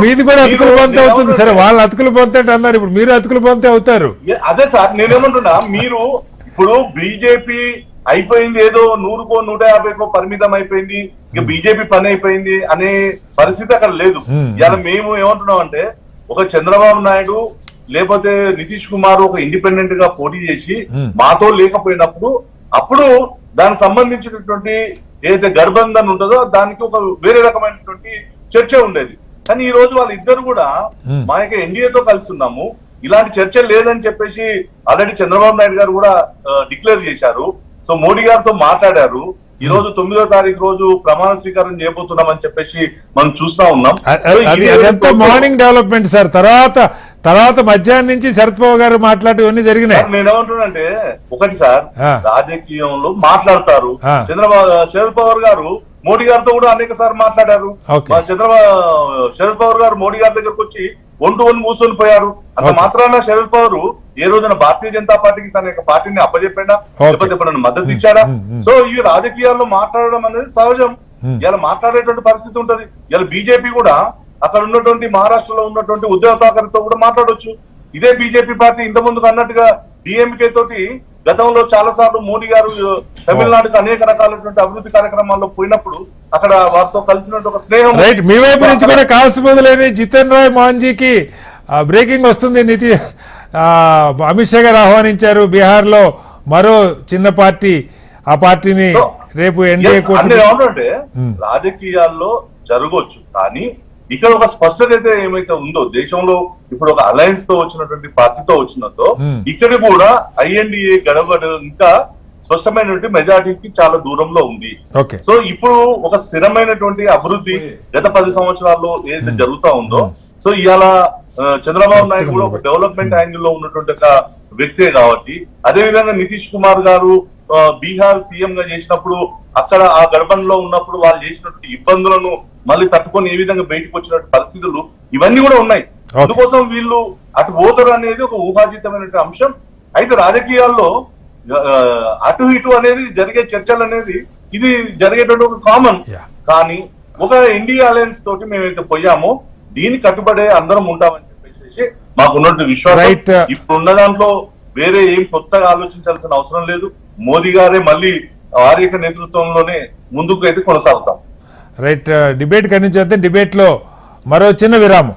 మీది కూడా అతుకులు పొంతే అవుతుంది సరే, వాళ్ళు అతుకులు పొంతే అన్నారు, ఇప్పుడు మీరు అతుకులు పొంతే అవుతారు. అదే సార్ నేనేమంటున్నా, మీరు ఇప్పుడు బీజేపీ అయిపోయింది, ఏదో 100కో 150కో పరిమితం అయిపోయింది, ఇక బీజేపీ పని అయిపోయింది అనే పరిస్థితి అక్కడ లేదు. ఇలా మేము ఏమంటున్నాం అంటే, ఒక చంద్రబాబు నాయుడు లేకపోతే నితీష్ కుమార్ ఒక ఇండిపెండెంట్ గా పోటీ చేసి మాతో లేకపోయినప్పుడు అప్పుడు దానికి సంబంధించినటువంటి ఏదైతే గఠబంధన్ ఉంటుందో దానికి ఒక వేరే రకమైనటువంటి చర్చ ఉండేది. కానీ ఈ రోజు వాళ్ళిద్దరు కూడా మా యొక్క ఎన్డీఏతో కలిసి ఉన్నాము, ఇలాంటి చర్చ లేదని చెప్పేసి ఆల్రెడీ చంద్రబాబు నాయుడు గారు కూడా డిక్లేర్ చేశారు. సో మోడీ గారితో మాట్లాడారు. ఈ రోజు 9వ తారీఖు రోజు ప్రమాణ స్వీకారం చేయబోతున్నామని చెప్పేసి మనం చూస్తా ఉన్నాం. Morning development sir. తర్వాత మధ్యాహ్నం నుంచి శరద్ పవార్ గారు మాట్లాడేవన్నీ జరిగినాయి. నేనేమంటున్నానంటే, ఒకటి సార్, రాజకీయంలో మాట్లాడతారు. శరద్ పవార్ గారు మోడీ గారితో కూడా అనేక సార్లు మాట్లాడారు. శరద్ పవార్ గారు మోడీ గారి దగ్గరకు వచ్చి ఒంటు కూర్చొని పోయారు. అంత మాత్రాన శరద్ పవార్ ఏ రోజున భారతీయ జనతా పార్టీకి తన యొక్క పార్టీని అప్పచెప్పాడా, లేకపోతే ఎప్పుడైనా మద్దతు ఇచ్చాడా? సో ఈ రాజకీయాల్లో మాట్లాడడం అనేది సహజం. ఇలా మాట్లాడేటువంటి పరిస్థితి ఉంటది. ఇలా బీజేపీ కూడా అక్కడ ఉన్నటువంటి మహారాష్ట్రలో ఉన్నటువంటి ఉద్ధవ్ ఠాకరేతో కూడా మాట్లాడొచ్చు. ఇదే బీజేపీ పార్టీ ఇంత ముందుకు అన్నట్టుగా డిఎంకే తోటి గతంలో చాలా సార్లు మోడీ గారు తమిళనాడుకు అనేక రకాలైనటువంటి అభివృద్ధి కార్యక్రమాల్లో పోయినప్పుడు అక్కడ వారితో కలిసినట్టు ఒక స్నేహం. రైట్, మీ వైపు నుంచి కూడా కాల్సి మొదలైన జితేన్ రాయ్ మోహన్జీకి బ్రేకింగ్ వస్తుంది. అమిత్ షా గారు ఆహ్వానించారు. బీహార్ లో మరో చిన్న పార్టీ, ఆ పార్టీని రేపు ఎన్డీఏ అంటే రాజకీయాల్లో జరగవచ్చు, కానీ ఇక్కడ ఒక స్పష్టత అయితే ఏమైతే ఉందో, దేశంలో ఇప్పుడు ఒక అలయన్స్ తో వచ్చినటువంటి పార్టీతో వచ్చినతో ఇక్కడ కూడా ఐఎన్డీఏ గడబడ ఇంకా స్పష్టమైనటువంటి మెజార్టీకి చాలా దూరంలో ఉంది. సో ఇప్పుడు ఒక స్థిరమైనటువంటి అభివృద్ధి గత 10 సంవత్సరాల్లో ఏదైతే జరుగుతా ఉందో, సో ఇవాళ చంద్రబాబు నాయుడు కూడా ఒక డెవలప్మెంట్ యాంగిల్ లో ఉన్నటువంటి ఒక వ్యక్తే కాబట్టి, అదే విధంగా నితీష్ కుమార్ గారు బీహార్ సీఎం గా చేసినప్పుడు అక్కడ ఆ గడపంలో ఉన్నప్పుడు వాళ్ళు చేసినటువంటి ఇబ్బందులను మళ్ళీ తట్టుకొని ఏ విధంగా బయటకు వచ్చిన పరిస్థితులు ఇవన్నీ కూడా ఉన్నాయి. అందుకోసం వీళ్ళు అటు పోతారు అనేది ఒక ఊహాతీతమైన అంశం. అయితే రాజకీయాల్లో అటు ఇటు అనేది జరిగే చర్చలు అనేది ఇది జరిగేటువంటి ఒక కామన్. కానీ ఒక ఇండియా అలయన్స్ తోటి మేమైతే పోయామో దీన్ని కట్టుబడే అందరం ఉంటామని చెప్పేసి మాకున్నటువంటి విశ్వాసం. ఇప్పుడున్న దాంట్లో వేరే ఏం కొత్తగా ఆలోచించాల్సిన అవసరం లేదు. మోదీ గారే మళ్ళీ వారి యొక్క నేతృత్వంలోనే ముందుకు అయితే కొనసాగుతాం. రైట్, డిబేట్ కనిపించేద్దాం. డిబేట్ లో మరో చిన్న విరామం.